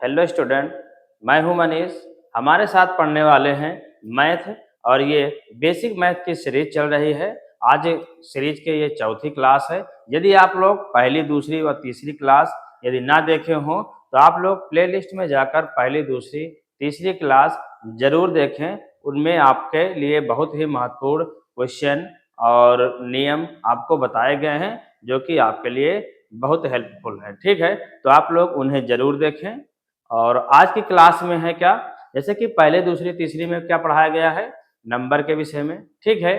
Hello student, मैं हूं मनीष। हमारे साथ पढ़ने वाले हैं मैथ और ये बेसिक मैथ की सीरीज चल रही है। आज सीरीज के ये चौथी क्लास है। यदि आप लोग पहली, दूसरी और तीसरी क्लास यदि ना देखे हों तो आप लोग प्लेलिस्ट में जाकर पहली, दूसरी, तीसरी क्लास जरूर देखें। उनमें आपके लिए बहुत ही महत्वपूर्ण क्वेश्चन और नियम आपको बताए गए हैं जो कि आपके लिए बहुत हेल्पफुल है। ठीक है, तो आप लोग उन्हें जरूर देखें। और आज की क्लास में है क्या, जैसे कि पहले, दूसरी, तीसरी में क्या पढ़ाया गया है, नंबर के विषय में। ठीक है,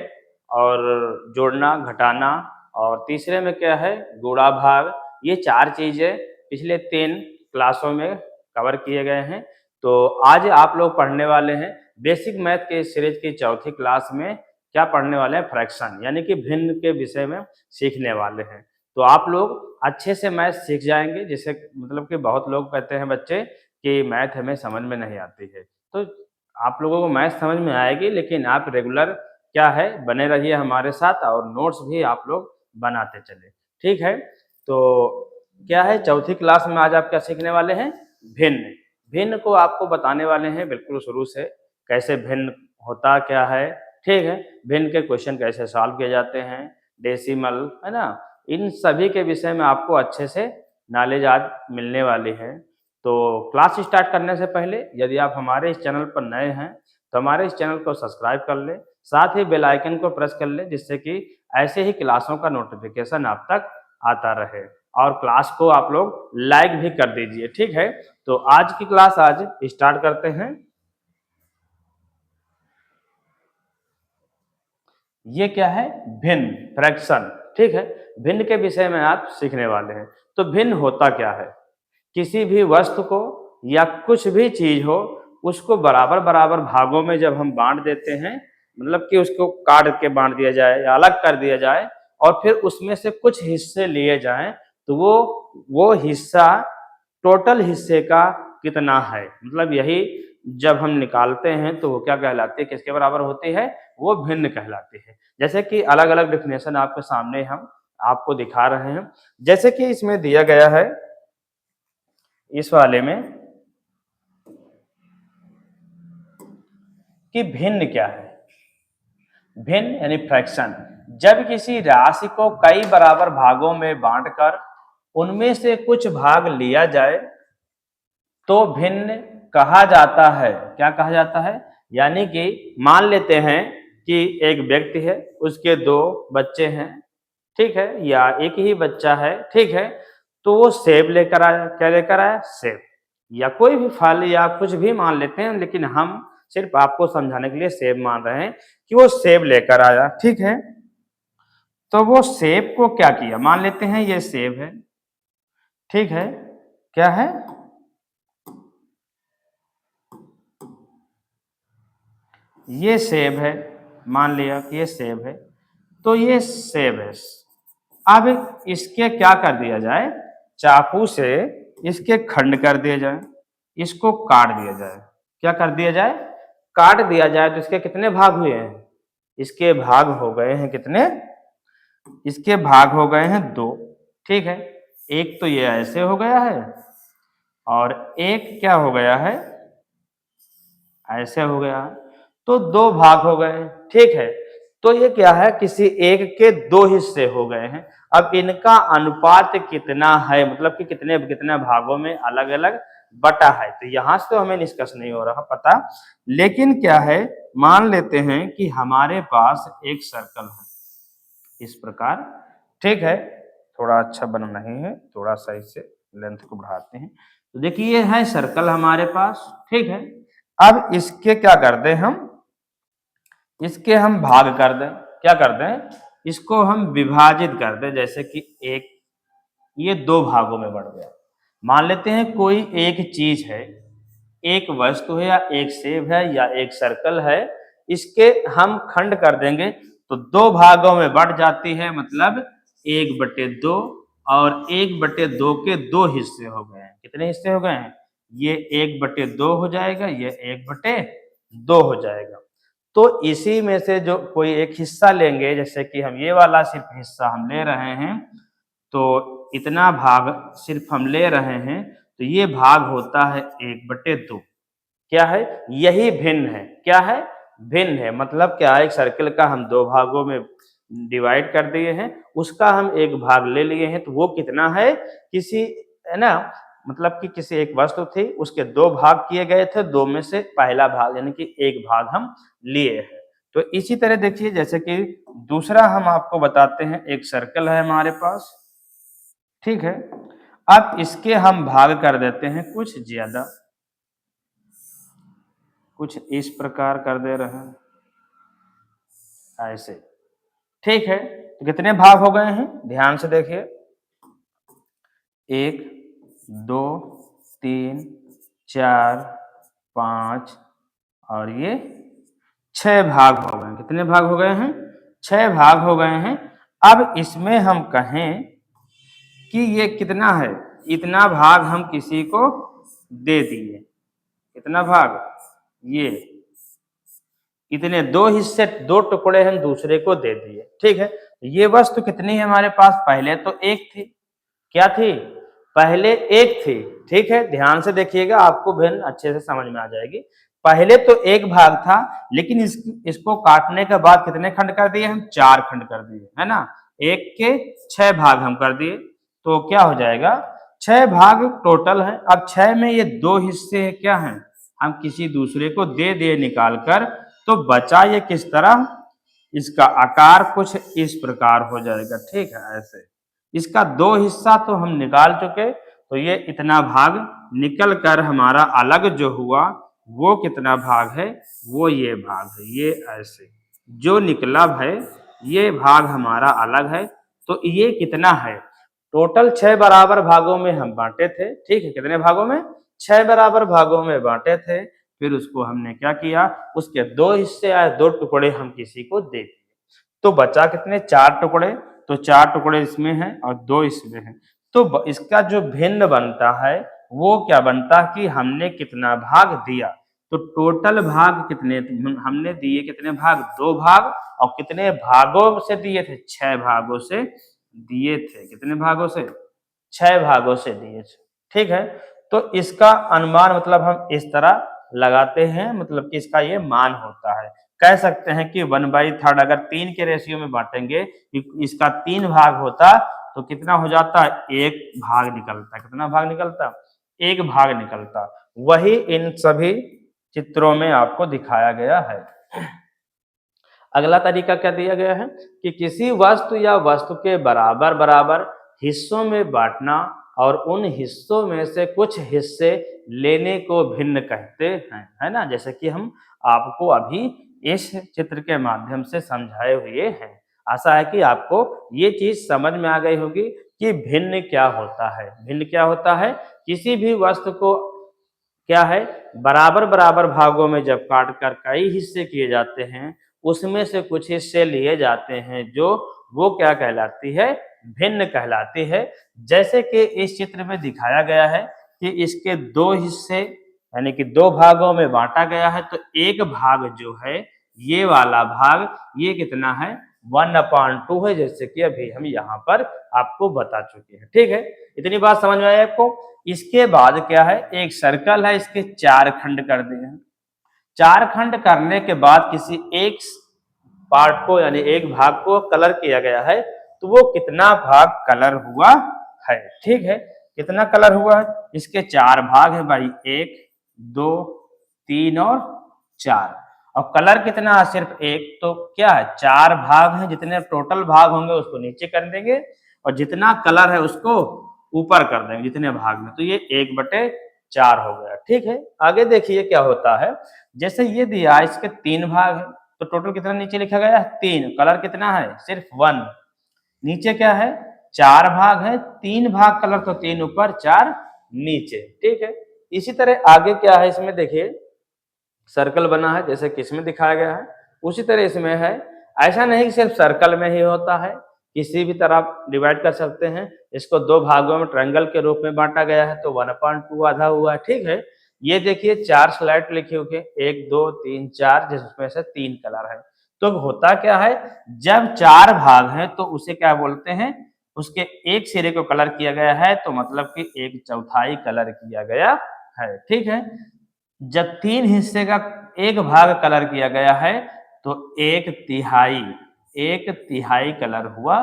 और जोड़ना, घटाना, और तीसरे में क्या है, गुणा भाग। ये चार चीजें पिछले 3 क्लासों में कवर किए गए हैं। तो आज आप लोग पढ़ने वाले हैं बेसिक मैथ के सीरीज की चौथी क्लास में। क्या पढ़ने वाले हैं, फ्रैक्शन यानी कि भिन्न के विषय में सीखने वाले हैं। तो आप लोग अच्छे से मैथ सीख जाएंगे, जिससे मतलब कि बहुत लोग कहते हैं बच्चे कि मैथ हमें समझ में नहीं आती है। तो आप लोगों को मैथ समझ में आएगी, लेकिन आप रेगुलर क्या है बने रहिए हमारे साथ और नोट्स भी आप लोग बनाते चले। ठीक है, तो क्या है, चौथी क्लास में आज आप क्या सीखने वाले हैं, भिन्न। भिन्न को आपको बताने वाले हैं बिल्कुल शुरू से, कैसे भिन्न होता क्या है। ठीक है, भिन्न के क्वेश्चन कैसे सॉल्व किए जाते हैं, डेसिमल है ना, इन सभी के विषय में आपको अच्छे से नॉलेज आज मिलने वाली है। तो क्लास स्टार्ट करने से पहले यदि आप हमारे इस चैनल पर नए हैं तो हमारे इस चैनल को सब्सक्राइब कर लें, साथ ही बेल आइकन को प्रेस कर लें, जिससे कि ऐसे ही क्लासों का नोटिफिकेशन आप तक आता रहे। और क्लास को आप लोग लाइक भी कर दीजिए। ठीक है, तो आज की क्लास आज स्टार्ट करते हैं। ये क्या है, भिन्न, फ्रैक्शन। ठीक है, भिन्न के विषय में आप सीखने वाले हैं। तो भिन्न होता क्या है, किसी भी वस्तु को या कुछ भी चीज हो उसको बराबर बराबर भागों में जब हम बांट देते हैं, मतलब कि उसको काट के बांट दिया जाए या अलग कर दिया जाए और फिर उसमें से कुछ हिस्से लिए जाएं, तो वो हिस्सा टोटल हिस्से का कितना है, मतलब यही जब हम निकालते हैं तो वो क्या कहलाती है, किसके बराबर होती है, वो भिन्न कहलाती है। जैसे कि अलग अलग डिफिनेशन आपके सामने हम आपको दिखा रहे हैं। जैसे कि इसमें दिया गया है, इस वाले में, कि भिन्न क्या है। भिन्न यानी फ्रैक्शन, जब किसी राशि को कई बराबर भागों में बांटकर उनमें से कुछ भाग लिया जाए तो भिन्न कहा जाता है। क्या कहा जाता है, यानी कि मान लेते हैं कि एक व्यक्ति है, उसके 2 बच्चे हैं। ठीक है, या एक ही बच्चा है। ठीक है, तो वो सेब लेकर आया। क्या लेकर आया, सेब, या कोई भी फल या कुछ भी मान लेते हैं, लेकिन हम सिर्फ आपको समझाने के लिए सेब मान रहे हैं कि वो सेब लेकर आया। ठीक है, तो वो सेब को क्या किया, मान लेते हैं ये सेब है। ठीक है, क्या है, ये सेब है, मान लिया कि ये सेब है। तो ये सेब है। अब इसके क्या कर दिया जाए, चाकू से इसके खंड कर दिए जाए, इसको काट दिया जाए। क्या कर दिया जाए, काट दिया जाए। तो इसके कितने भाग हुए हैं, इसके भाग हो गए हैं कितने, इसके भाग हो गए हैं 2। ठीक है, एक तो ये ऐसे हो गया है और एक क्या हो गया है, ऐसे हो गया। तो 2 भाग हो गए। ठीक है, तो ये क्या है, किसी एक के 2 हिस्से हो गए हैं। अब इनका अनुपात कितना है, मतलब कि कितने कितने भागों में अलग अलग बटा है, तो यहां से तो हमें निष्कर्ष नहीं हो रहा पता। लेकिन क्या है, मान लेते हैं कि हमारे पास एक सर्कल है इस प्रकार। ठीक है, थोड़ा अच्छा बना नहीं है, थोड़ा सा इससे लेंथ को बढ़ाते हैं। तो देखिए ये है सर्कल हमारे पास। ठीक है, अब इसके क्या कर दें हम, इसके हम भाग कर दें। क्या कर दें, इसको हम विभाजित कर दें। जैसे कि एक, ये 2 भागों में बढ़ गया। मान लेते हैं कोई एक चीज है, एक वस्तु है या एक सेब है या एक सर्कल है, इसके हम खंड कर देंगे तो 2 भागों में बढ़ जाती है, मतलब 1/2। और 1/2 के 2 हिस्से हो गए हैं। कितने हिस्से हो गए हैं, ये 1/2 हो जाएगा, ये 1/2 हो जाएगा। तो इसी में से जो कोई एक हिस्सा लेंगे, जैसे कि हम ये वाला सिर्फ हिस्सा हम ले रहे हैं, तो इतना भाग सिर्फ हम ले रहे हैं, तो ये भाग होता है 1/2। क्या है? यही भिन्न है। क्या है? भिन्न है। मतलब क्या है? एक सर्कल का हम दो भागों में डिवाइड कर दिए हैं, उसका हम एक भाग ले लिए हैं, तो वो कितना है? किसी, है ना, मतलब कि किसी एक वस्तु थी, उसके दो भाग किए गए थे, दो में से पहला भाग यानी कि एक भाग हम लिए हैं। तो इसी तरह देखिए, जैसे कि दूसरा हम आपको बताते हैं, एक सर्कल है हमारे पास, ठीक है। अब इसके हम भाग कर देते हैं कुछ ज्यादा, कुछ इस प्रकार कर दे रहे हैं, ऐसे, ठीक है। तो कितने भाग हो गए हैं? ध्यान से देखिए, 1 2 3 4 5 और ये 6 भाग हो गए। कितने भाग हो गए हैं? 6 भाग हो गए हैं। अब इसमें हम कहें कि ये कितना है, इतना भाग हम किसी को दे दिए। कितना भाग? ये इतने दो हिस्से, दो टुकड़े हम दूसरे को दे दिए, ठीक है। ये वस्तु कितनी है हमारे पास? पहले तो एक थी। क्या थी? पहले एक थी, ठीक है। ध्यान से देखिएगा, आपको भिन्न अच्छे से समझ में आ जाएगी। पहले तो एक भाग था, लेकिन इसको काटने के बाद कितने खंड कर दिए हम? 4 खंड कर दिए, है ना। एक के 6 भाग हम कर दिए, तो क्या हो जाएगा? 6 भाग टोटल है। अब 6 में ये दो हिस्से क्या हैं? हम किसी दूसरे को दे दिए निकाल कर, तो बचा ये किस तरह? इसका आकार कुछ इस प्रकार हो जाएगा, ठीक है, ऐसे। इसका दो हिस्सा तो हम निकाल चुके, तो ये इतना भाग निकल कर हमारा अलग जो हुआ, वो कितना भाग है? वो ये भाग है, ये ऐसे जो निकला है, ये भाग हमारा अलग है। तो ये कितना है? टोटल 6 बराबर भागों में हम बांटे थे, ठीक है। कितने भागों में? 6 बराबर भागों में बांटे थे। फिर उसको हमने क्या किया? उसके दो हिस्से आए, दो टुकड़े हम किसी को दे दिए, तो बचा कितने? 4 टुकड़े। तो 4 टुकड़े इसमें हैं और 2 इसमें हैं। तो इसका जो भिन्न बनता है, वो क्या बनता है कि हमने कितना भाग दिया। तो टोटल भाग कितने हमने दिए? कितने भाग? 2 भाग। और कितने भागों से दिए थे? 6 भागों से दिए थे। कितने भागों से? 6 भागों से दिए थे, ठीक है। तो इसका अनुमान मतलब हम इस तरह लगाते हैं, मतलब कि इसका ये मान होता है। कह सकते हैं कि 1/3 अगर 3 के रेशियो में बांटेंगे, इसका 3 भाग होता, तो कितना हो जाता? 1 भाग निकलता। कितना भाग निकलता? 1 भाग निकलता। वही इन सभी चित्रों में आपको दिखाया गया है। अगला तरीका क्या दिया गया है कि किसी वस्तु या वस्तु के बराबर बराबर हिस्सों में बांटना और उन हिस्सों में से कुछ हिस्से लेने को भिन्न कहते हैं, है ना। जैसे कि हम आपको अभी इस चित्र के माध्यम से समझाए हुए हैं। आशा है कि आपको ये चीज समझ में आ गई होगी कि भिन्न क्या होता है। भिन्न क्या होता है? किसी भी वस्तु को क्या है, बराबर बराबर भागों में जब काट कर कई हिस्से किए जाते हैं, उसमें से कुछ हिस्से लिए जाते हैं, जो वो क्या कहलाती है? भिन्न कहलाती है। जैसे कि इस चित्र में दिखाया गया है कि इसके दो हिस्से यानी कि दो भागों में बांटा गया है, तो एक भाग जो है, ये वाला भाग, ये कितना है? 1/2 है, जैसे कि अभी हम यहाँ पर आपको बता चुके हैं, ठीक है। इतनी बात समझ में आई आपको? इसके बाद क्या है? एक सर्कल है, इसके 4 खंड कर दिए हैं। 4 खंड करने के बाद किसी एक पार्ट को यानी एक भाग को कलर किया गया है, तो वो कितना भाग कलर हुआ है, ठीक है। कितना कलर हुआ है? इसके 4 भाग है भाई, 1 2 3 और 4। और कलर कितना है? सिर्फ एक। तो क्या है? 4 भाग हैं, जितने टोटल भाग होंगे उसको नीचे कर देंगे, और जितना कलर है उसको ऊपर कर देंगे, जितने भाग में। तो ये 1/4 हो गया, ठीक है। आगे देखिए क्या होता है। जैसे ये दिया, इसके 3 भाग है, तो टोटल कितना नीचे लिखा गया है? 3। कलर कितना है? सिर्फ 1। नीचे क्या है? 4 भाग है, 3 भाग कलर, तो 3 ऊपर 4 नीचे, ठीक है। इसी तरह आगे क्या है, इसमें देखिए सर्कल बना है, जैसे कि इसमें दिखाया गया है, उसी तरह इसमें है। ऐसा नहीं कि सिर्फ सर्कल में ही होता है, किसी भी तरह डिवाइड कर सकते हैं। इसको दो भागों में ट्रायंगल के रूप में बांटा गया है, तो 1/2 आधा हुआ है, ठीक है। ये देखिए 4 स्लाइड लिखे हुए, 1 2 3 4, जिसमें से 3 कलर है। तो होता क्या है, जब 4 भाग हैं तो उसे क्या बोलते हैं? उसके एक सिरे को कलर किया गया है तो मतलब कि एक चौथाई कलर किया गया है। ठीक है, जब 3 हिस्से का एक भाग कलर किया गया है तो एक तिहाई कलर हुआ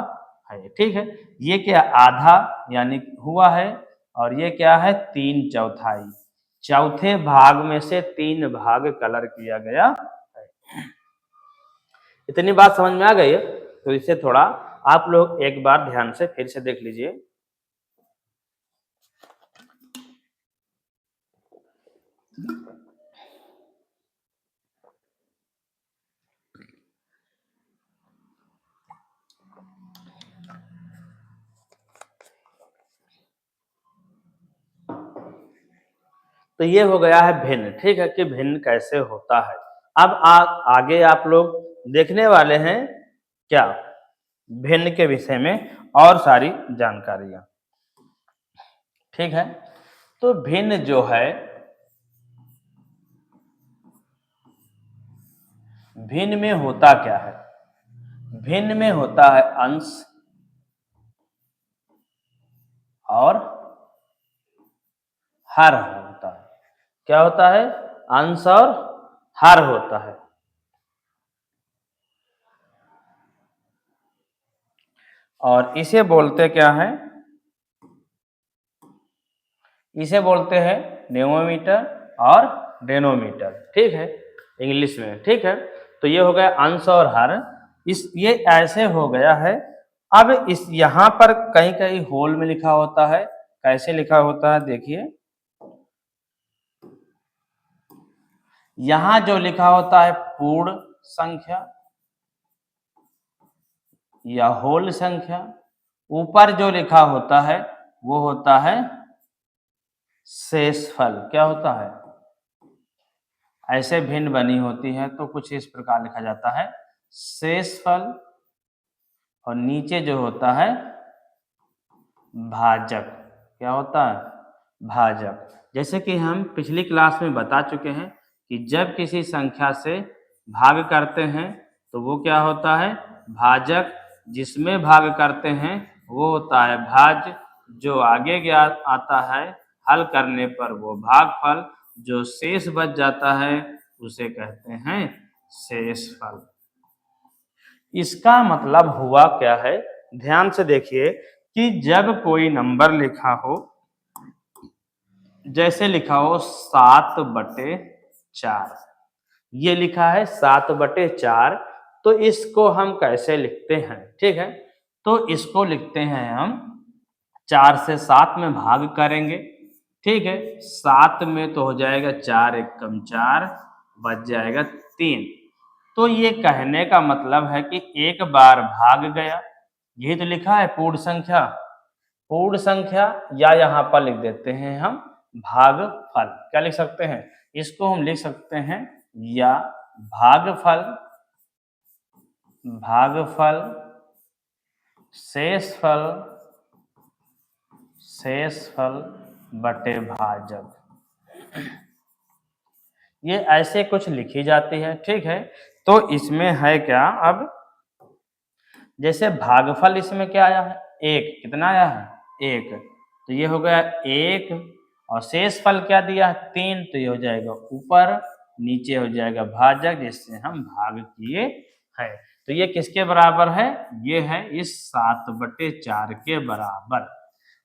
है। ठीक है, ये क्या आधा यानी हुआ है और ये क्या है 3/4, चौथे भाग में से 3 भाग कलर किया गया है। इतनी बात समझ में आ गई है? तो इसे थोड़ा आप लोग एक बार ध्यान से फिर से देख लीजिए। तो ये हो गया है भिन्न। ठीक है, कि भिन्न कैसे होता है। अब आगे आप लोग देखने वाले हैं क्या भिन्न के विषय में और सारी जानकारियां। ठीक है, तो भिन्न जो है, भिन्न में होता क्या है? भिन्न में होता है अंश और हर होता है। क्या होता है? अंश और हर होता है। और इसे बोलते क्या है? इसे बोलते हैं न्यूमोमीटर और डेनोमीटर। ठीक है, इंग्लिश में। ठीक है, तो ये हो गया अंश और हर। ये ऐसे हो गया है। अब इस यहाँ पर कहीं कहीं होल में लिखा होता है। कैसे लिखा होता है देखिए, यहां जो लिखा होता है पूर्ण संख्या या होल संख्या, ऊपर जो लिखा होता है वो होता है शेषफल। क्या होता है? ऐसे भिन्न बनी होती है तो कुछ इस प्रकार लिखा जाता है शेषफल, और नीचे जो होता है भाजक। क्या होता है? भाजक। जैसे कि हम पिछली क्लास में बता चुके हैं कि जब किसी संख्या से भाग करते हैं तो वो क्या होता है? भाजक। जिसमें भाग करते हैं वो होता है भाज्य। जो आगे गया आता है हल करने पर वो भागफल। जो शेष बच जाता है उसे कहते हैं शेषफल। इसका मतलब हुआ क्या है? ध्यान से देखिए कि जब कोई नंबर लिखा हो, जैसे लिखा हो 7/4, ये लिखा है 7/4, तो इसको हम कैसे लिखते हैं? ठीक है, तो इसको लिखते हैं हम 4 से 7 में भाग करेंगे। ठीक है, 7 में तो हो जाएगा 4 एकम 4, बच जाएगा 3। तो ये कहने का मतलब है कि एक बार भाग गया। यही तो लिखा है पूर्ण संख्या। पूर्ण संख्या या यहाँ पर लिख देते हैं हम भागफल। क्या लिख सकते हैं? इसको हम लिख सकते हैं या भागफल, भागफल, शेषफल, शेषफल बटे भाजक। ये ऐसे कुछ लिखी जाती है। ठीक है, तो इसमें है क्या अब, जैसे भागफल इसमें क्या आया है? 1। कितना आया है? 1। तो ये हो गया 1, और शेषफल क्या दिया है? 3। तो ये हो जाएगा ऊपर, नीचे हो जाएगा भाजक, जिससे हम भाग किए हैं। तो ये किसके बराबर है? ये है इस 7/4 के बराबर।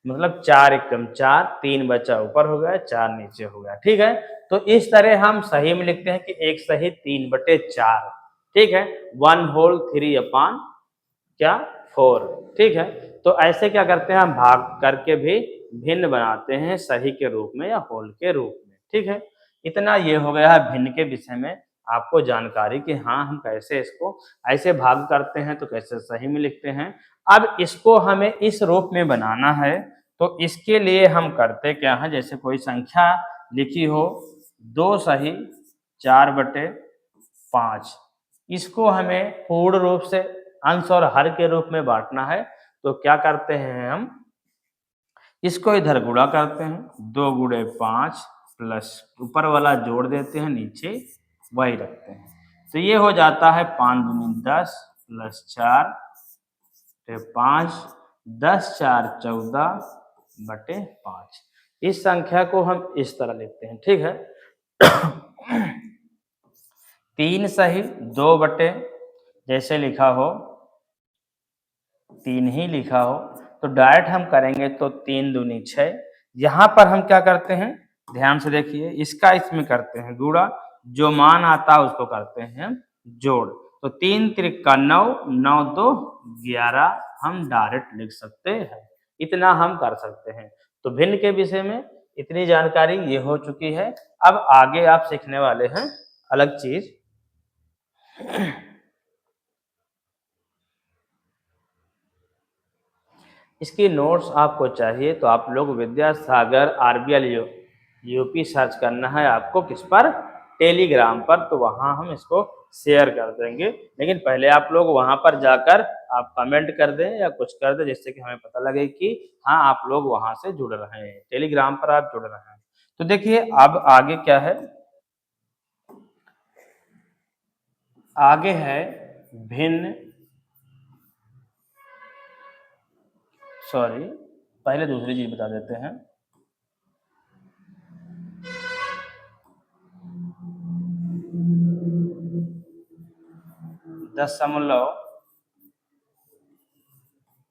मतलब 4 एकम 4, 3 बचा ऊपर हो गया, 4 नीचे हो गया। ठीक है, तो इस तरह हम सही में लिखते हैं कि 1 सही 3/4। ठीक है, 1/3 क्या 4। ठीक है, तो ऐसे क्या करते हैं हम भाग करके भी भिन्न बनाते हैं सही के रूप में या होल के रूप में। ठीक है, इतना ये हो गया है भिन्न के विषय में आपको जानकारी कि हाँ हम कैसे इसको ऐसे भाग करते हैं तो कैसे सही में लिखते हैं। अब इसको हमें इस रूप में बनाना है तो इसके लिए हम करते क्या है, जैसे कोई संख्या लिखी हो 2 सही 4/5, इसको हमें पूर्ण रूप से अंश और हर के रूप में बांटना है। तो क्या करते हैं हम, इसको इधर गुणा करते हैं, 2 गुणे 5 प्लस ऊपर वाला जोड़ देते हैं, नीचे वही रखते हैं। तो ये हो जाता है 5 दूनी 10 प्लस 4 5, 10 4 14 बटे 5। इस संख्या को हम इस तरह लिखते हैं, ठीक है। 3 सही 2 बटे, जैसे लिखा हो 3 ही लिखा हो तो डायरेक्ट हम करेंगे तो 3 दूनी 6। यहाँ पर हम क्या करते हैं, ध्यान से देखिए, इसका इसमें करते हैं गुणा, जो मान आता है उसको करते हैं जोड़। तो 3 त्रिका 9, 9 2 11 हम डायरेक्ट लिख सकते हैं। इतना हम कर सकते हैं। तो भिन्न के विषय में इतनी जानकारी ये हो चुकी है। अब आगे आप सीखने वाले हैं अलग चीज। इसकी नोट्स आपको चाहिए तो आप लोग विद्यासागर आरबीएल यूपी सर्च करना है आपको, किस पर, टेलीग्राम पर, तो वहाँ हम इसको शेयर कर देंगे। लेकिन पहले आप लोग वहाँ पर जाकर आप कमेंट कर दें या कुछ कर दें, जिससे कि हमें पता लगे कि हाँ आप लोग वहाँ से जुड़ रहे हैं, टेलीग्राम पर आप जुड़ रहे हैं। तो देखिए अब आगे क्या है, आगे है भिन्न, सॉरी पहले दूसरी चीज बता देते हैं। दशमलव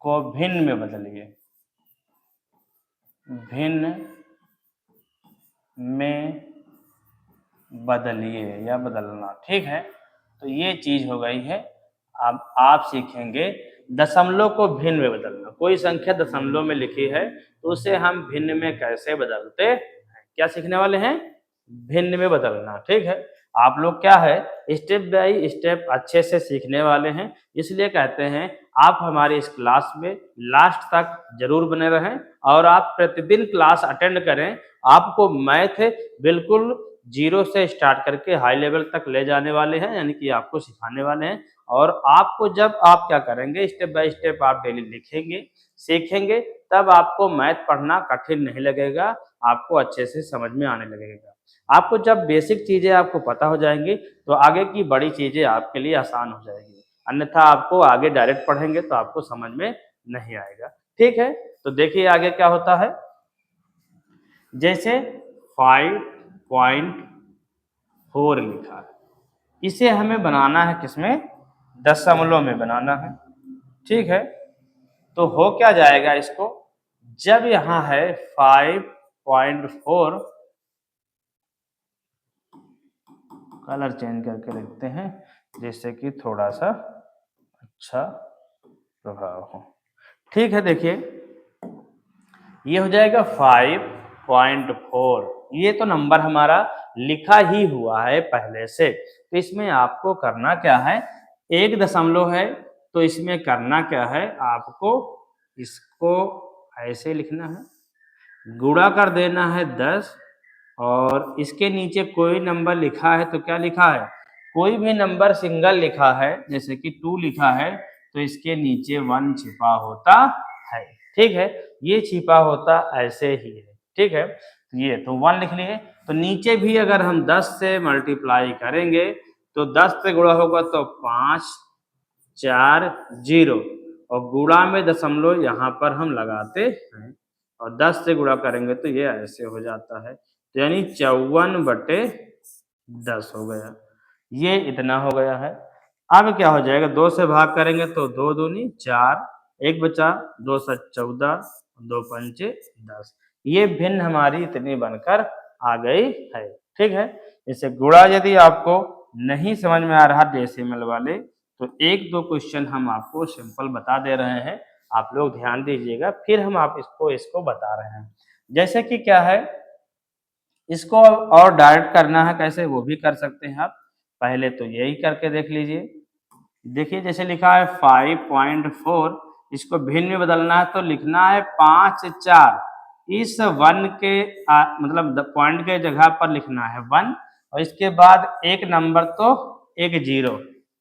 को भिन्न में बदलिए, भिन्न में बदलिए या बदलना, ठीक है। तो ये चीज हो गई है। अब आप सीखेंगे दशमलव को भिन्न में बदलना। कोई संख्या दशमलव में लिखी है तो उसे हम भिन्न में कैसे बदलते हैं, क्या सीखने वाले हैं, भिन्न में बदलना, ठीक है। आप लोग क्या है स्टेप बाय स्टेप अच्छे से सीखने वाले हैं, इसलिए कहते हैं आप हमारे इस क्लास में लास्ट तक जरूर बने रहें और आप प्रतिदिन क्लास अटेंड करें। आपको मैथ बिल्कुल जीरो से स्टार्ट करके हाई लेवल तक ले जाने वाले हैं, यानी कि आपको सिखाने वाले हैं। और आपको जब आप क्या करेंगे स्टेप बाय स्टेप आप डेली लिखेंगे सीखेंगे, तब आपको मैथ पढ़ना कठिन नहीं लगेगा, आपको अच्छे से समझ में आने लगेगा। आपको जब बेसिक चीजें आपको पता हो जाएंगी तो आगे की बड़ी चीजें आपके लिए आसान हो जाएगी, अन्यथा आपको आगे डायरेक्ट पढ़ेंगे तो आपको समझ में नहीं आएगा, ठीक है। तो देखिए आगे क्या होता है, जैसे 5.4 लिखा है, इसे हमें बनाना है किसमें, दशमलव में बनाना है, ठीक है। तो हो क्या जाएगा इसको, जब यहां है 5.4, कलर चेंज करके लिखते हैं जिससे कि थोड़ा सा अच्छा प्रभाव हो, ठीक है। देखिए ये हो जाएगा 5.4, ये तो नंबर हमारा लिखा ही हुआ है पहले से। तो इसमें आपको करना क्या है, एक दशमलव है तो इसमें करना क्या है, आपको इसको ऐसे लिखना है, गुणा कर देना है 10, और इसके नीचे कोई नंबर लिखा है तो क्या लिखा है, कोई भी नंबर सिंगल लिखा है, जैसे कि 2 लिखा है तो इसके नीचे 1 छिपा होता है, ठीक है। ये छिपा होता ऐसे ही है, ठीक है। ये तो 1 लिख लिए, तो नीचे भी अगर हम 10 से मल्टीप्लाई करेंगे तो 10 से गुणा होगा तो 5 4 0, और गुणा में दशमलव यहाँ पर हम लगाते हैं, और 10 से गुणा करेंगे तो ये ऐसे हो जाता है, तो यानी 54/10 हो गया, ये इतना हो गया है। अब क्या हो जाएगा, 2 से भाग करेंगे तो 2 दूनी 4, 1 बचा, 2 7 14, 2 पंचे 10, ये भिन्न हमारी इतनी बनकर आ गई है, ठीक है। इसे गुणा यदि आपको नहीं समझ में आ रहा डेसिमल वाले, तो 1-2 क्वेश्चन हम आपको सिंपल बता दे रहे हैं, आप लोग ध्यान दीजिएगा, फिर हम आप इसको बता रहे हैं। जैसे कि क्या है, इसको और डायरेक्ट करना है कैसे, वो भी कर सकते हैं आप, पहले तो यही करके देख लीजिए। देखिए जैसे लिखा है 5.4, इसको भिन्न में बदलना है तो लिखना है 5 4, इस 1 के मतलब पॉइंट के जगह पर लिखना है 1, और इसके बाद एक नंबर तो एक 0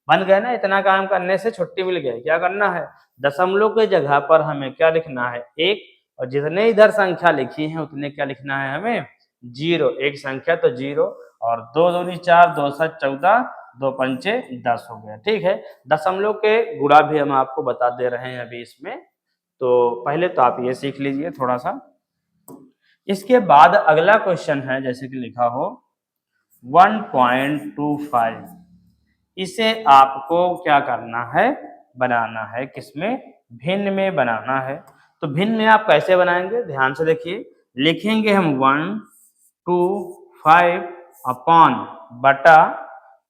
बन गए ना। इतना काम करने से छुट्टी मिल गई, क्या करना है, दशमलव के जगह पर हमें क्या लिखना है 1, और जितने इधर संख्या लिखी है उतने क्या लिखना है हमें 0, एक संख्या तो 0, और 2 दूनी 4, 2 7 14, 2 पंचे 10 हो गया, ठीक है। दशमलव के गुणा भी हम आपको बता दे रहे हैं अभी इसमें, तो पहले तो आप ये सीख लीजिए थोड़ा सा। इसके बाद अगला क्वेश्चन है, जैसे कि लिखा हो 1.25, इसे आपको क्या करना है, बनाना है किसमें, भिन्न में बनाना है। तो भिन्न में आप कैसे बनाएंगे, ध्यान से देखिए। लिखेंगे हम 1.25 अपॉन बटा,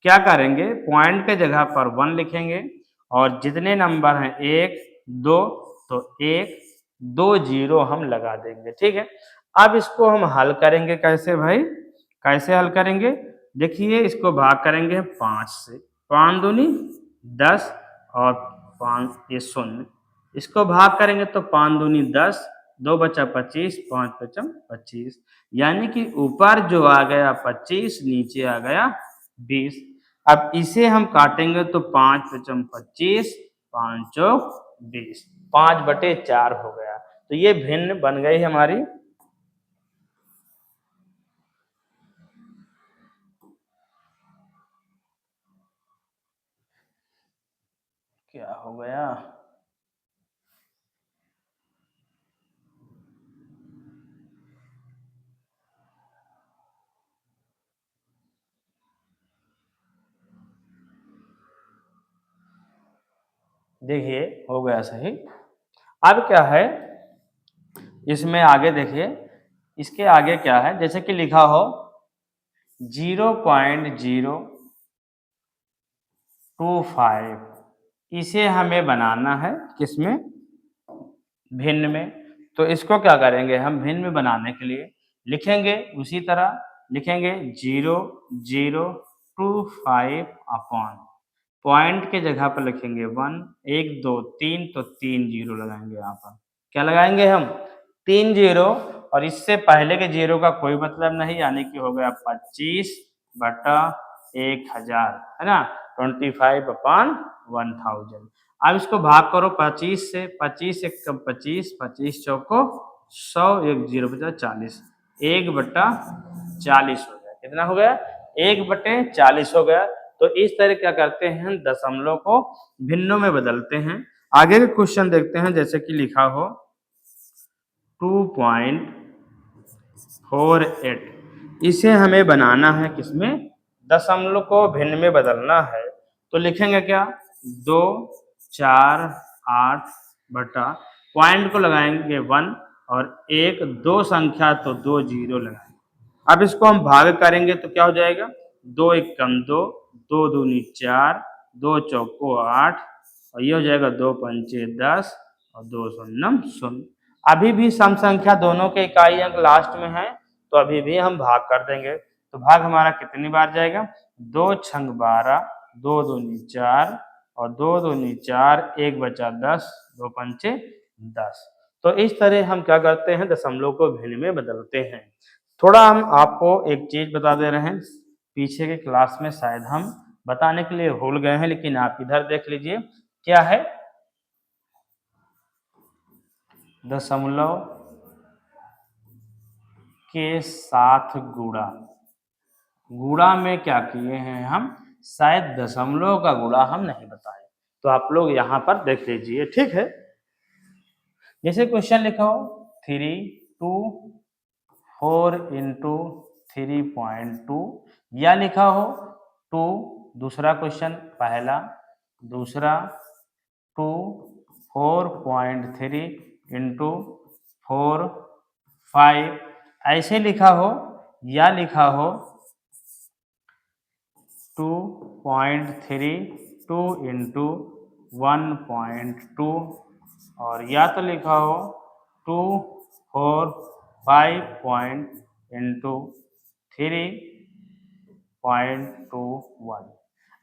क्या करेंगे, पॉइंट के जगह पर 1 लिखेंगे और जितने नंबर हैं 1 2, तो 1 2 जीरो हम लगा देंगे, ठीक है। अब इसको हम हल करेंगे कैसे भाई, कैसे हल करेंगे, देखिए इसको भाग करेंगे 5 से, 5 दूनी 10 और 5 ये शून्य, इसको भाग करेंगे तो 5 दूनी 10, 2 बचा 25, 5 पचम 25, यानी कि ऊपर जो आ गया 25, नीचे आ गया 20। अब इसे हम काटेंगे तो 5 पचम 25, 5 चौक 20, 5/4 हो गया। तो ये भिन्न बन गई हमारी। क्या हो गया, देखिए हो गया सही। अब क्या है, इसमें आगे देखिए, इसके आगे क्या है, जैसे कि लिखा हो 0.025, इसे हमें बनाना है किसमें, भिन्न में। तो इसको क्या करेंगे हम, भिन्न में बनाने के लिए लिखेंगे उसी तरह, लिखेंगे 0.025 अपॉन, पॉइंट के जगह पर लिखेंगे 1 1 2 3, तो 3 जीरो लगाएंगे यहाँ पर, क्या लगाएंगे हम, 3 जीरो, और इससे पहले के जीरो का कोई मतलब नहीं, यानी कि हो गया 25/1000, है ना, 25/1000। अब इसको भाग करो 25 से, 25 एक कम 25, 25 चौको 100, एक जीरो बचा 40, 1/40 हो गया, कितना हो गया, 1/40 हो गया। तो इस तरह क्या करते हैं, दशमलव को भिन्नों में बदलते हैं। आगे के क्वेश्चन देखते हैं, जैसे कि लिखा हो 2.48, इसे हमें बनाना है किसमें, दशमलव को भिन्न में बदलना है। तो लिखेंगे क्या, 2 4 8 बटा, पॉइंट को लगाएंगे 1 और 1 2 संख्या तो 2 जीरो लगाएंगे। अब इसको हम भाग करेंगे तो क्या हो जाएगा, 2 एक कम 2, 2 दूनी 4, 2 चौको 8, और ये हो जाएगा 2 पंचे 10 और 2 शून्यम 0। अभी भी सम संख्या दोनों के इकाई अंक लास्ट में है, तो अभी भी हम भाग कर देंगे। तो भाग हमारा कितनी बार जाएगा, 2 छंग 12, 2 दूनी 4 और 2 दूनी 4, 1 बचा 10, 2 पंचे 10। तो इस तरह हम क्या करते हैं, दशमलव को भिन्न में बदलते हैं। थोड़ा हम आपको एक चीज बता दे रहे हैं, पीछे के क्लास में शायद हम बताने के लिए भूल गए हैं, लेकिन आप इधर देख लीजिए क्या है, दशमलव के साथ गुणा, गुणा में क्या किए हैं हम, शायद दशमलव का गुणा हम नहीं बताए, तो आप लोग यहाँ पर देख लीजिए, ठीक है। जैसे क्वेश्चन लिखा हो 3/4 इंटू 3.2, या लिखा हो 2, दूसरा क्वेश्चन पहला, दूसरा 2 4.3 इंटू 4 5, ऐसे लिखा हो, या लिखा हो 2.32 इंटू 1.2, और या तो लिखा हो 2 4 5 इंटू 3.21,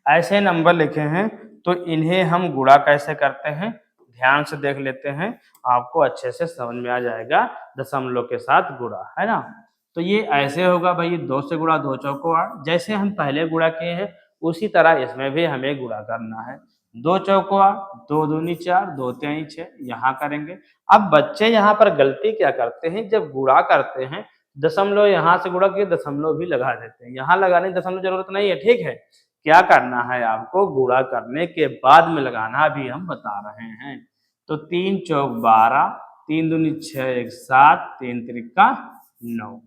ऐसे नंबर लिखे हैं। तो इन्हें हम गुणा कैसे करते हैं, ध्यान से देख लेते हैं, आपको अच्छे से समझ में आ जाएगा, दशमलव के साथ गुणा, है ना। तो ये ऐसे होगा भाई, 2 से गुणा 2 चौको 8, जैसे हम पहले गुणा किए हैं उसी तरह इसमें भी हमें गुणा करना है। 2 चौको 8, 2 दूनी 4, 2 तेई 6, यहाँ करेंगे। अब बच्चे यहाँ पर गलती क्या करते हैं, जब गुणा करते हैं दशमलव यहाँ से गुणा किए दशमलव भी लगा देते हैं, यहाँ लगाने की दशमलव जरूरत नहीं है, ठीक है। क्या करना है आपको, गुणा करने के बाद में लगाना भी हम बता रहे हैं। तो 3 चौक 12, 3 दूनी 6, 1 7, 3 त्रिका 9।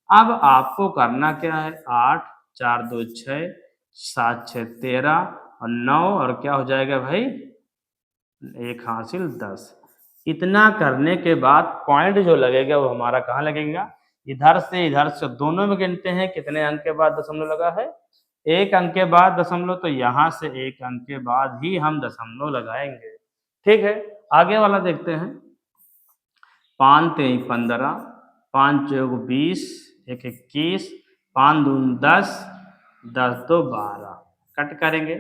अब आपको करना क्या है, 8 4 2 6, 7 6 13 और 9 और क्या हो जाएगा भाई, एक हासिल 10। इतना करने के बाद पॉइंट जो लगेगा वो हमारा कहाँ लगेगा, इधर से दोनों में गिनते हैं कितने अंक के बाद दशमलव लगा है, एक अंक के बाद दशमलव, तो यहाँ से एक अंक के बाद ही हम दशमलव लगाएंगे। ठीक है, आगे वाला देखते हैं। 5 3 15, 5 चौक 20, 1 21, 5 दूनी 10, 10 2 12, कट करेंगे।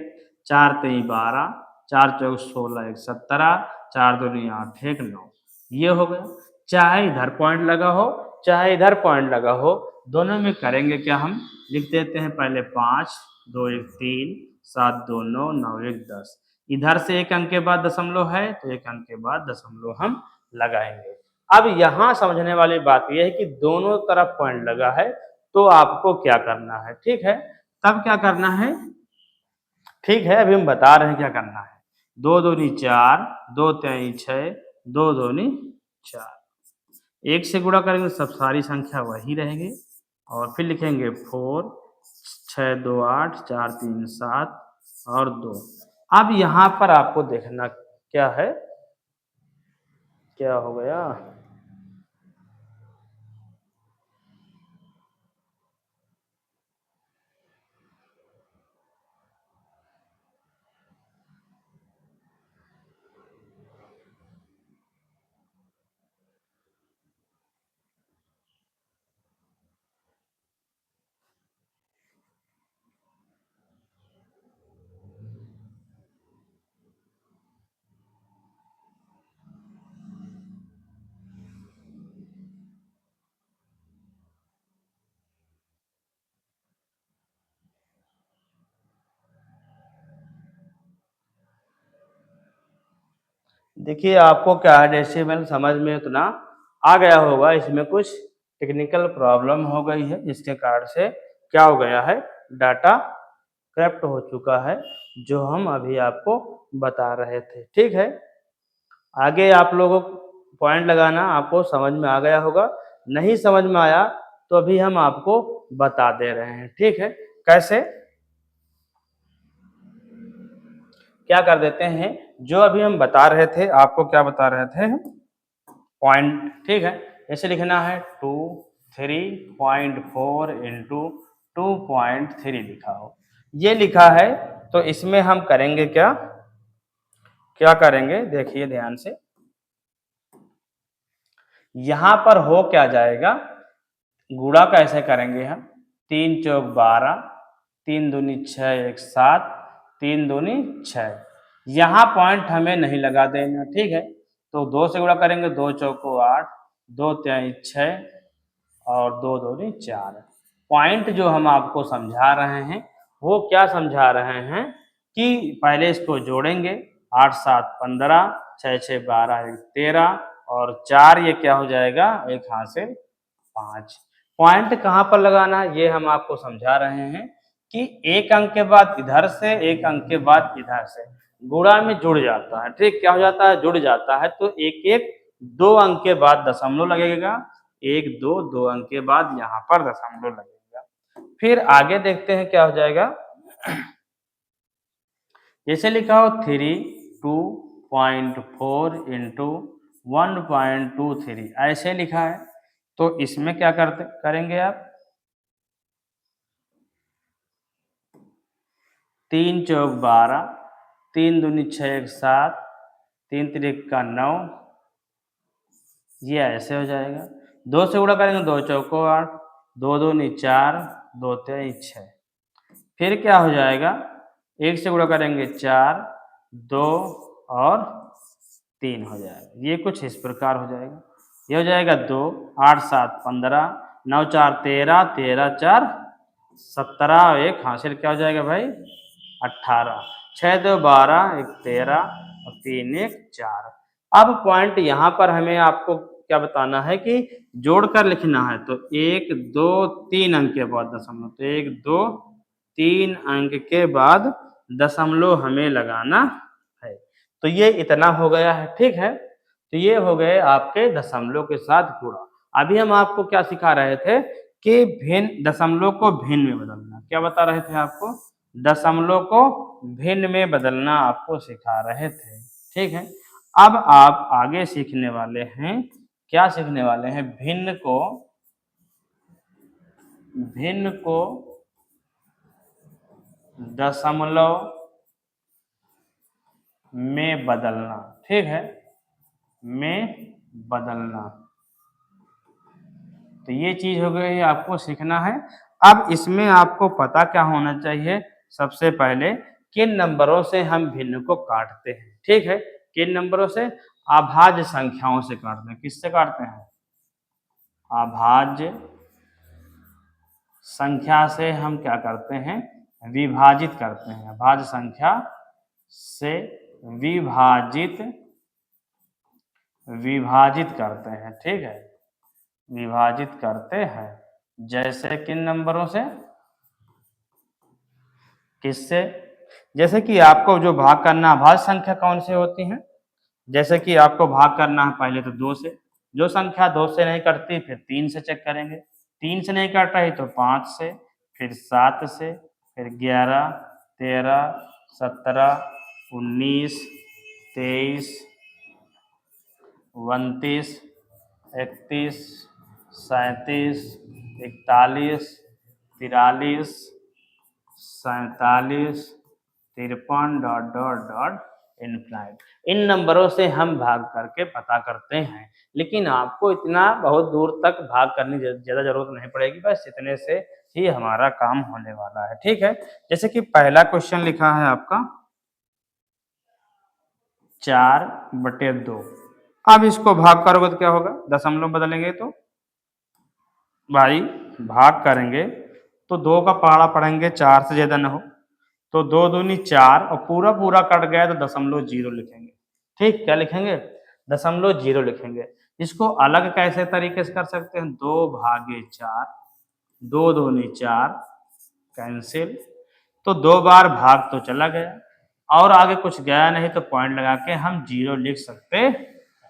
4 3 12, 4 चौक 16, 1 17, 4 दूनी 8, 1 9। ये हो गया। चाहे इधर पॉइंट लगा हो चाहे इधर पॉइंट लगा हो, दोनों में करेंगे क्या, हम लिख देते हैं पहले 5 2 1 3, 7 2 9, 9 1 10। इधर से एक अंक के बाद दशमलव है तो एक अंक के बाद दशमलव हम लगाएंगे। अब यहाँ समझने वाली बात यह है कि दोनों तरफ पॉइंट लगा है तो आपको क्या करना है, ठीक है, तब क्या करना है, ठीक है, अभी हम बता रहे हैं क्या करना है। 2 दूनी 4, 2 तिहाई 6, 2 दूनी 4, एक से गुणा करेंगे सब सारी संख्या वही रहेगी और फिर लिखेंगे 4 6 2 8, 4 3 7 और 2। अब यहाँ पर आपको देखना क्या है, क्या हो गया, देखिए आपको क्या है, डेसिमल समझ में उतना आ गया होगा, इसमें कुछ टेक्निकल प्रॉब्लम हो गई है जिसके कारण से क्या हो गया है, डाटा करप्ट हो चुका है, जो हम अभी आपको बता रहे थे। ठीक है, आगे आप लोगों को पॉइंट लगाना आपको समझ में आ गया होगा, नहीं समझ में आया तो अभी हम आपको बता दे रहे हैं। ठीक है, कैसे, क्या कर देते हैं, जो अभी हम बता रहे थे, आपको क्या बता रहे थे, पॉइंट, ठीक है, ऐसे लिखना है 2 3.4 इंटू 2.3 लिखा हो, ये लिखा है। तो इसमें हम करेंगे क्या, क्या करेंगे देखिए ध्यान से, यहां पर हो क्या जाएगा, गुणा कैसे करेंगे हम, 3 चौक 12, 3 दूनी 6 1 7, 3 दूनी 6, यहाँ पॉइंट हमें नहीं लगा देना। ठीक है, तो 2 से गुणा करेंगे, 2 चौको 8, 2 तिहाई 6 और 2 दूनी 4। पॉइंट जो हम आपको समझा रहे हैं वो क्या समझा रहे हैं कि पहले इसको जोड़ेंगे, 8 7 15, 6 6 12, 1 13 और 4 ये क्या हो जाएगा, एक हासिल 5। पॉइंट कहाँ पर लगाना है ये हम आपको समझा रहे हैं कि एक अंक के बाद इधर से एक अंक के बाद इधर से गुणा में जुड़ जाता है। ठीक, क्या हो जाता है, जुड़ जाता है, तो एक एक 2 अंक के बाद दशमलव लगेगा, 1 2 2 अंक के बाद यहाँ पर दशमलव लगेगा। फिर आगे देखते हैं क्या हो जाएगा, जैसे लिखा हो 3.2.4 इंटू 1.23 ऐसे लिखा है, तो इसमें क्या करते करेंगे आप, 3 चौक 12, 3 दूनी 6 1 7, 3 त्रिका 9, ये ऐसे हो जाएगा। 2 से गुणा करेंगे, 2 चौको 8, 2 दूनी 4, 2 तिहाई 6। फिर क्या हो जाएगा, 1 से गुणा करेंगे 4, 2 और 3 हो जाएगा। ये कुछ इस प्रकार हो जाएगा, ये हो जाएगा 2 8 7 15, 9 4 13, 13 4 17 और एक हासिल क्या हो जाएगा भाई, 18, 6 2 12, 1 13 और 3 1 4। अब पॉइंट यहाँ पर हमें आपको क्या बताना है कि जोड़कर लिखना है, तो 1 2 3 अंक के बाद दशमलव, तो 1 2 3 अंक के बाद दशमलव हमें लगाना है। तो ये इतना हो गया है, ठीक है। तो ये हो गए आपके दशमलव के साथ गुणा। अभी हम आपको क्या सिखा रहे थे कि भिन्न दशमलव को भिन्न में बदलना। क्या बता रहे थे आपको? दशमलव को भिन्न में बदलना आपको सिखा रहे थे, ठीक है। अब आप आगे सीखने वाले हैं, क्या सीखने वाले हैं? भिन्न को दशमलव में बदलना, ठीक है, में बदलना। तो ये चीज हो गई, आपको सीखना है। अब इसमें आपको पता क्या होना चाहिए? सबसे पहले किन नंबरों से हम भिन्न को काटते हैं, ठीक है। किन नंबरों से? अभाज्य संख्याओं से काटते हैं। किससे काटते हैं? अभाज्य संख्या से हम क्या करते हैं? विभाजित करते हैं। अभाज्य संख्या से विभाजित करते हैं, ठीक है, विभाजित करते हैं। जैसे किन नंबरों से? किससे? जैसे कि आपको जो भाग करना, अभाज्य संख्या कौन से होती हैं? जैसे कि आपको भाग करना है पहले तो 2 से। जो संख्या 2 से नहीं कटती फिर 3 से चेक करेंगे। 3 से नहीं कट रही तो 5 से, फिर 7 से, फिर 11, 13, 17, 19, 23, 29, 31, 37, 41, 43, 47, 53 डॉट डॉट डॉट इनफाइनाइट। इन नंबरों से हम भाग करके पता करते हैं, लेकिन आपको इतना बहुत दूर तक भाग करने की ज्यादा जरूरत नहीं पड़ेगी, बस इतने से ही हमारा काम होने वाला है, ठीक है। जैसे कि पहला क्वेश्चन लिखा है आपका 4/2। अब इसको भाग करोगे तो क्या होगा? दशमलव बदलेंगे तो भाई भाग करेंगे तो 2 का पहाड़ा पढ़ेंगे, 4 से ज्यादा न हो तो 2 दूनी 4 और पूरा पूरा कट गया तो दशमलव 0 लिखेंगे, ठीक। क्या लिखेंगे? दशमलव 0 लिखेंगे। इसको अलग कैसे तरीके से कर सकते हैं? 2/4, 2 दूनी 4, कैंसिल। तो 2 बार भाग तो चला गया और आगे कुछ गया नहीं, तो पॉइंट लगा के हम 0 लिख सकते,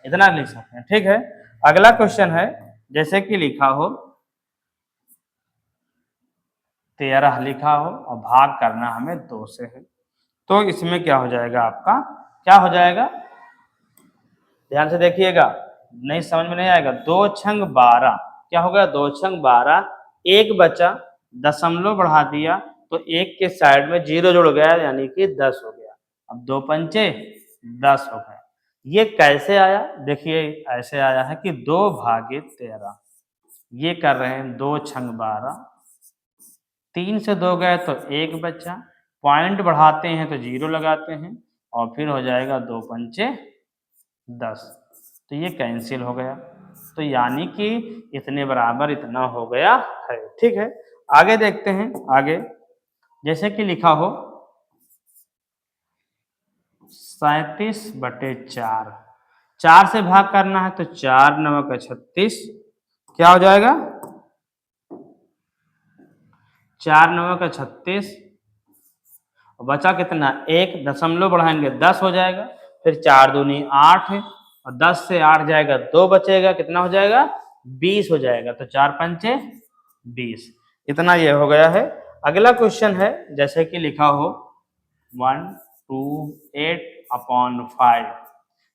इतना लिख सकते हैं, ठीक है। अगला क्वेश्चन है, जैसे कि लिखा हो 13 लिखा हो और भाग करना हमें 2 से है, तो इसमें क्या हो जाएगा आपका? क्या हो जाएगा? ध्यान से देखिएगा, नहीं समझ में नहीं आएगा। 2 छंग 12, क्या हो गया? 2 छंग 12, एक बचा, दशमलव बढ़ा दिया तो एक के साइड में 0 जुड़ गया, यानी कि 10 हो गया। अब 2 पंचे 10 हो गए। ये कैसे आया? देखिए ऐसे आया है कि 2/13, ये कर रहे हैं 2 छंग 12, 3 से 2 गए तो 1 बचा, पॉइंट बढ़ाते हैं तो 0 लगाते हैं और फिर हो जाएगा 2 पंचे 10, तो ये कैंसिल हो गया। तो यानी कि इतने बराबर इतना हो गया है, ठीक है। आगे देखते हैं, आगे जैसे कि लिखा हो 37/4, 4 से भाग करना है तो 4 9 का 36, क्या हो जाएगा? 4 9 का 36, बचा कितना? 1, दशमलव बढ़ाएंगे 10 हो जाएगा, फिर 4 दूनी 8 है और 10 से 8 जाएगा 2 बचेगा, कितना हो जाएगा? 20 हो जाएगा। तो 4 पंचे 20, इतना ये हो गया है। अगला क्वेश्चन है, जैसे कि लिखा हो 128/5,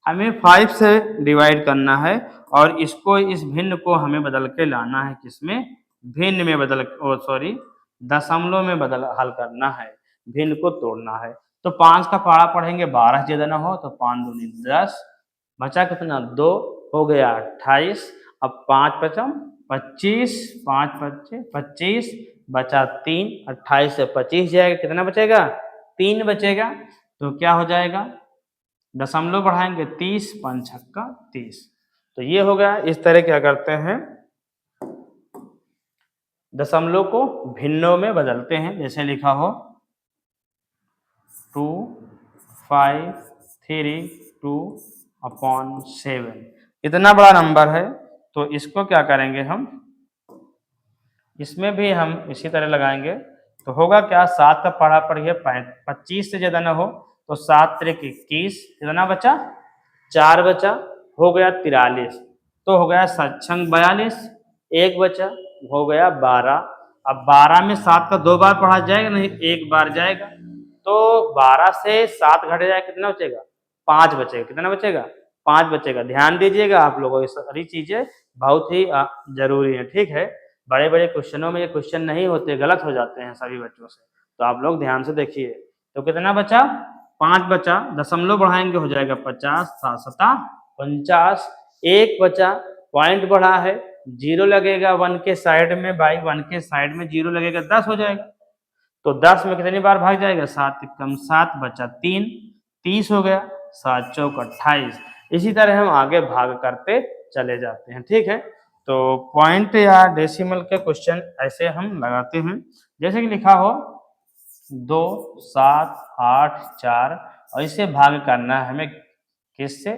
हमें 5 से डिवाइड करना है और इसको, इस भिन्न को हमें बदल के लाना है, किसमें? भिन्न में बदल, सॉरी दशमलव में बदल हल करना है, भिन्न को तोड़ना है। तो 5 का पहाड़ा पढ़ेंगे, 12 ज्यादा ना हो तो 5 दूनी 10, बचा कितना? 2 हो गया 28, अब 5 पचम 25, 5 पच्चे 25, बचा 3, 28 से 25 जाएगा, कितना बचेगा? 3 बचेगा। तो क्या हो जाएगा? दशमलव बढ़ाएंगे 30, 5 छक्का 30। तो ये हो गया। इस तरह क्या करते हैं? दशमलव को भिन्नों में बदलते हैं। जैसे लिखा हो 2532/7, इतना बड़ा नंबर है, तो इसको क्या करेंगे हम? इसमें भी हम इसी तरह लगाएंगे। तो होगा क्या? 7 का पहाड़ा पढ़िए 25 से ज्यादा ना हो तो 7 त्रिक 21, कितना बचा? 4 बचा, हो गया 43, तो हो गया 7 42, 1 बचा, हो गया 12। अब 12 में 7 का 2 बार पढ़ा जाएगा नहीं, 1 बार जाएगा, तो 12 से 7 घट जाएगा, कितना बचेगा? 5 बचेगा। कितना बचेगा? 5 बचेगा। ध्यान दीजिएगा, आप लोगों ये सारी चीजें बहुत ही जरूरी है, ठीक है। बड़े बड़े क्वेश्चनों में ये क्वेश्चन नहीं होते, गलत हो जाते हैं सभी बच्चों से, तो आप लोग ध्यान से देखिए। तो कितना बचा? 5 बचा, दशमलव बढ़ाएंगे हो जाएगा 50, 7 सता 49, 1 बचा, पॉइंट बढ़ा है, 0 लगेगा 1 के साइड में, भाई 1 के साइड में 0 लगेगा, 10 हो जाएगा। तो 10 में कितनी बार भाग जाएगा? 7 कम 7 बचा 3, 30 हो गया, 7 चौक 28। इसी तरह हम आगे भाग करते चले जाते हैं, ठीक है। तो पॉइंट या डेसिमल के क्वेश्चन ऐसे हम लगाते हैं, जैसे कि लिखा हो 2, 7, 8, 4, और इसे भाग करना है हमें किससे?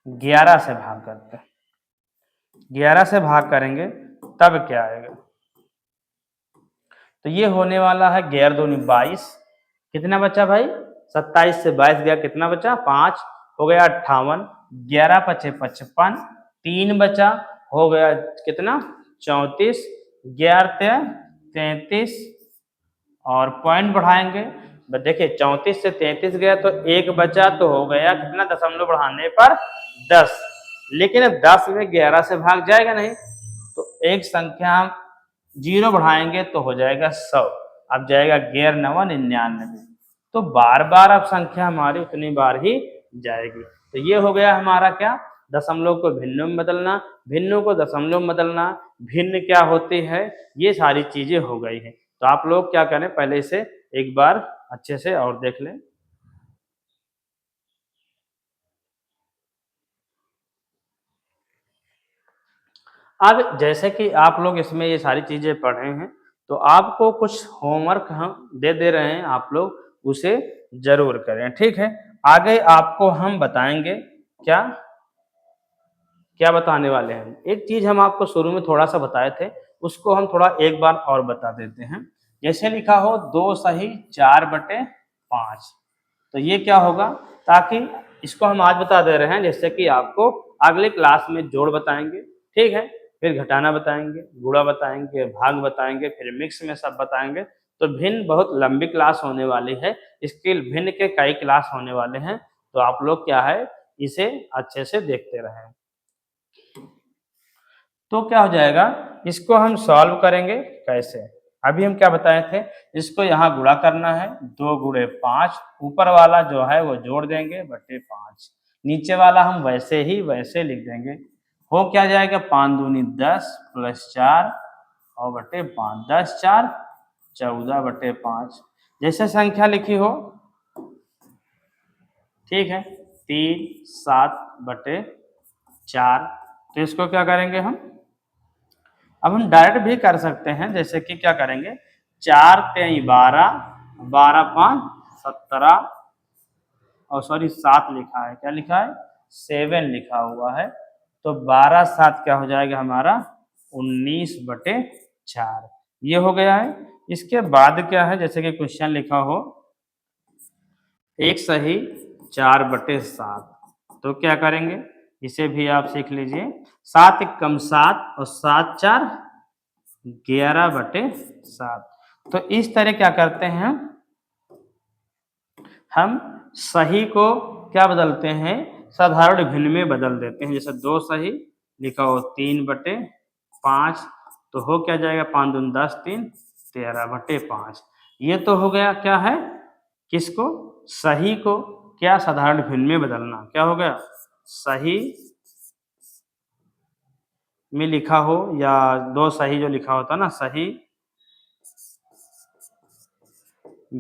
11 से भाग करते हैं। 11 से भाग करेंगे तब क्या आएगा? तो ये होने वाला है 11 दूनी 22, कितना बचा भाई? 27 से 22 गया, कितना बचा? 5, हो गया 58, 11 पचे 55, 3 बचा, हो गया कितना? 34, 11 33, और पॉइंट बढ़ाएंगे, देखिए 34 से 33 गया तो 1 बचा, तो हो गया कितना? दशमलव बढ़ाने पर 10, लेकिन 10 में 11 से भाग जाएगा नहीं, तो एक संख्या हम 0 बढ़ाएंगे तो हो जाएगा 100, अब जाएगा 11 9 99, तो बार बार अब संख्या हमारी उतनी बार ही जाएगी। तो ये हो गया हमारा क्या? दशमलव को भिन्नों में बदलना, भिन्नों को दशमलव में बदलना, भिन्न क्या होती है, ये सारी चीजें हो गई है। तो आप लोग क्या करें, पहले इसे एक बार अच्छे से और देख लें। अब जैसे कि आप लोग इसमें ये सारी चीजें पढ़े हैं, तो आपको कुछ होमवर्क हम दे रहे हैं, आप लोग उसे जरूर करें, ठीक है। आगे आपको हम बताएंगे क्या क्या बताने वाले हैं। एक चीज हम आपको शुरू में थोड़ा सा बताए थे, उसको हम थोड़ा एक बार और बता देते हैं। जैसे लिखा हो 2 सही 4/5, तो ये क्या होगा, ताकि इसको हम आज बता दे रहे हैं, जैसे कि आपको अगले क्लास में जोड़ बताएंगे, ठीक है, फिर घटाना बताएंगे, गुणा बताएंगे, भाग बताएंगे, फिर मिक्स में सब बताएंगे। तो भिन्न बहुत लंबी क्लास होने वाली है, इसके भिन्न के कई क्लास होने वाले हैं, तो आप लोग क्या है, इसे अच्छे से देखते रहें। तो क्या हो जाएगा, इसको हम सॉल्व करेंगे कैसे? अभी हम क्या बताए थे, इसको यहाँ गुणा करना है, 2 गुणे 5, ऊपर वाला जो है वो जोड़ देंगे बटे 5, नीचे वाला हम वैसे ही वैसे लिख देंगे। हो क्या जाएगा, 5 दूनी 10 प्लस 4 और बटे 5, 10 4 14 बटे 5, जैसे संख्या लिखी हो, ठीक है, 3 7 बटे 4। तो इसको क्या करेंगे हम, अब हम डायरेक्ट भी कर सकते हैं, जैसे कि क्या करेंगे, 4 3 12, 12 5 17, और सॉरी 7 लिखा है, क्या लिखा है, 7 लिखा हुआ है, तो 12 7 क्या हो जाएगा हमारा, 19/4, ये हो गया है। इसके बाद क्या है, जैसे कि क्वेश्चन लिखा हो 1 सही 4/7, तो क्या करेंगे, इसे भी आप सीख लीजिए, 7 कम 7 और 7 4 11/7। तो इस तरह क्या करते हैं, हम सही को क्या बदलते हैं, साधारण भिन्न में बदल देते हैं। जैसे 2 सही लिखा हो 3/5, तो हो क्या जाएगा, 5 दूनी 10 3 13/5। ये तो हो गया क्या है, किसको, सही को क्या साधारण भिन्न में बदलना, क्या हो गया, सही में लिखा हो, या 2 सही जो लिखा होता ना, सही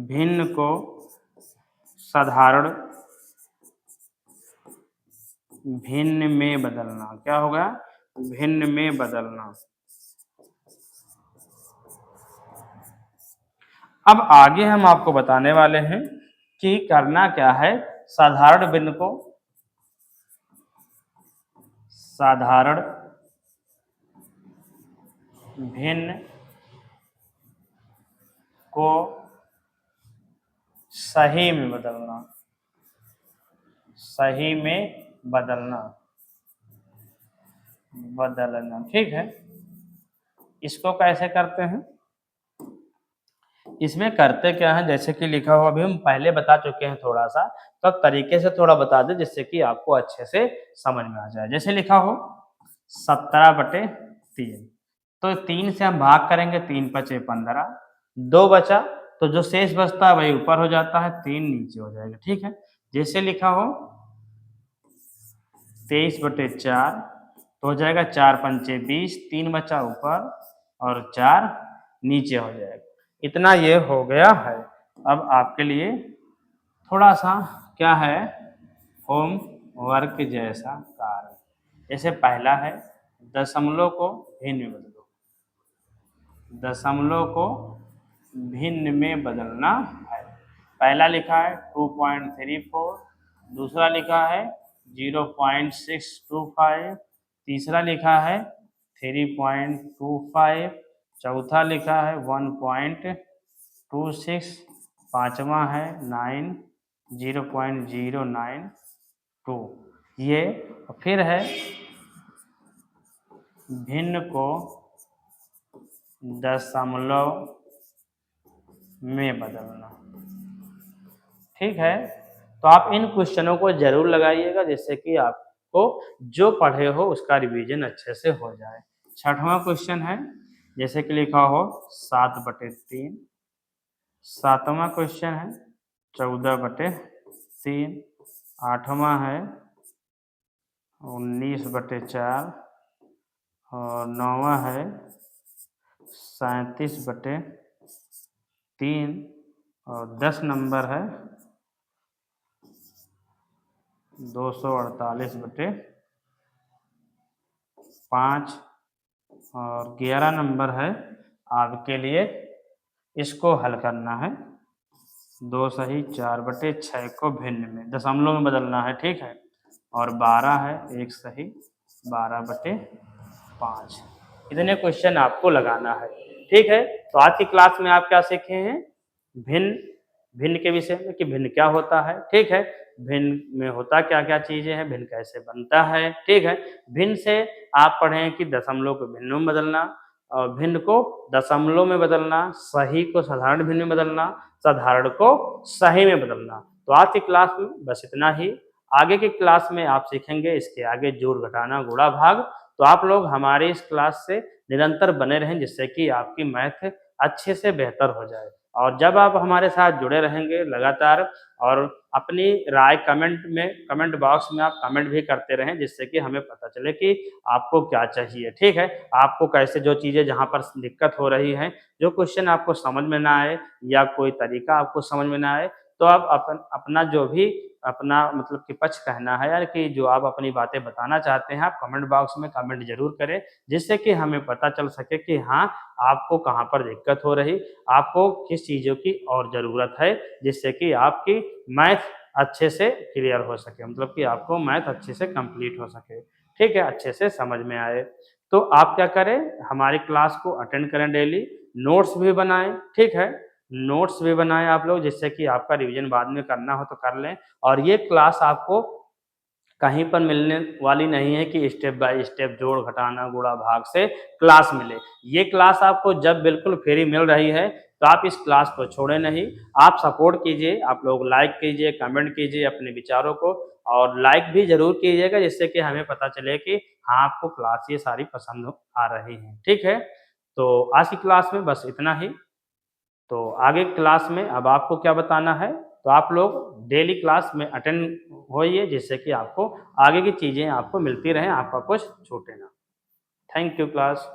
भिन्न को साधारण भिन्न में बदलना, क्या होगा, भिन्न में बदलना। अब आगे हम आपको बताने वाले हैं कि करना क्या है, साधारण भिन्न को साधारण भिन्न को सही में बदलना, सही में बदलना, बदलना। ठीक है, इसको कैसे करते हैं? इसमें करते क्या है, जैसे कि लिखा हुआ अभी हम पहले बता चुके हैं थोड़ा सा, तो अब तरीके से थोड़ा बता दें जिससे कि आपको अच्छे से समझ में आ जाए। जैसे लिखा हो 17/3, तो 3 से हम भाग करेंगे, 3 पचे 15, 2 बचा, तो जो शेष बचता है वही ऊपर हो जाता है, 3 नीचे हो जाएगा। ठीक है, जैसे लिखा हो 23/4, तो हो जाएगा 4 पंचे 20, 3 बचा ऊपर और 4 नीचे हो जाएगा। इतना ये हो गया है। अब आपके लिए थोड़ा सा क्या है, होम वर्क जैसा कार्य। जैसे पहला है दशमलव को भिन्न में बदलो, दशमलव को भिन्न में बदलना है। पहला लिखा है 2.34, दूसरा लिखा है 0.625, तीसरा लिखा है 3.25, चौथा लिखा है 1.26, पांचवा है 0.092। ये फिर है भिन्न को दशमलव में बदलना। ठीक है, तो आप इन क्वेश्चनों को जरूर लगाइएगा जिससे कि आपको जो पढ़े हो उसका रिवीजन अच्छे से हो जाए। छठवां क्वेश्चन है, जैसे कि लिखा हो 7/3, सातवां क्वेश्चन है 14/3, आठवां है 19/4 और नौवां है 37/3 और 10 नंबर है 248/5 और 11 नंबर है आपके लिए इसको हल करना है 2 सही 4/6 को भिन्न में दशमलव में बदलना है। ठीक है, और 12 है 1 सही 12/5। इतने क्वेश्चन आपको लगाना है। ठीक है, तो आज की क्लास में आप क्या सीखे हैं, भिन्न, भिन्न के विषय में कि भिन्न क्या होता है। ठीक है, भिन्न में होता क्या क्या चीजें हैं, भिन्न कैसे बनता है। ठीक है, भिन्न से आप पढ़ें कि दशमलव को भिन्नों में बदलना और भिन्न को दशमलव में बदलना, सही को साधारण भिन्न में बदलना, साधारण को सही में बदलना। तो आज की क्लास में बस इतना ही। आगे की क्लास में आप सीखेंगे इसके आगे जोड़ घटाना गुणा भाग। तो आप लोग हमारे इस क्लास से निरंतर बने रहें जिससे कि आपकी मैथ अच्छे से बेहतर हो जाए। और जब आप हमारे साथ जुड़े रहेंगे लगातार और अपनी राय कमेंट बॉक्स में आप कमेंट भी करते रहें जिससे कि हमें पता चले कि आपको क्या चाहिए। ठीक है, आपको कैसे जो चीज़ें जहाँ पर दिक्कत हो रही है, जो क्वेश्चन आपको समझ में ना आए या कोई तरीका आपको समझ में ना आए, तो आप अपना जो भी अपना मतलब कि पक्ष कहना है यार कि जो आप अपनी बातें बताना चाहते हैं, आप कमेंट बॉक्स में कमेंट जरूर करें जिससे कि हमें पता चल सके कि हाँ आपको कहाँ पर दिक्कत हो रही, आपको किस चीज़ों की और ज़रूरत है जिससे कि आपकी मैथ अच्छे से क्लियर हो सके, मतलब कि आपको मैथ अच्छे से कंप्लीट हो सके। ठीक है, अच्छे से समझ में आए। तो आप क्या करें, हमारी क्लास को अटेंड करें डेली, नोट्स भी बनाएं। ठीक है, नोट्स भी बनाएं आप लोग जिससे कि आपका रिवीजन बाद में करना हो तो कर लें। और ये क्लास आपको कहीं पर मिलने वाली नहीं है कि स्टेप बाय स्टेप जोड़ घटाना गुणा भाग से क्लास मिले। ये क्लास आपको जब बिल्कुल फ्री मिल रही है तो आप इस क्लास को छोड़े नहीं, आप सपोर्ट कीजिए, आप लोग लाइक कीजिए, कमेंट कीजिए अपने विचारों को और लाइक भी जरूर कीजिएगा जिससे कि हमें पता चले कि हाँ आपको क्लास ये सारी पसंद आ रही है। ठीक है, तो आज की क्लास में बस इतना ही। तो आगे क्लास में अब आपको क्या बताना है, तो आप लोग डेली क्लास में अटेंड होइए जिससे कि आपको आगे की चीज़ें आपको मिलती रहें, आपका कुछ छूटे ना। Thank you class.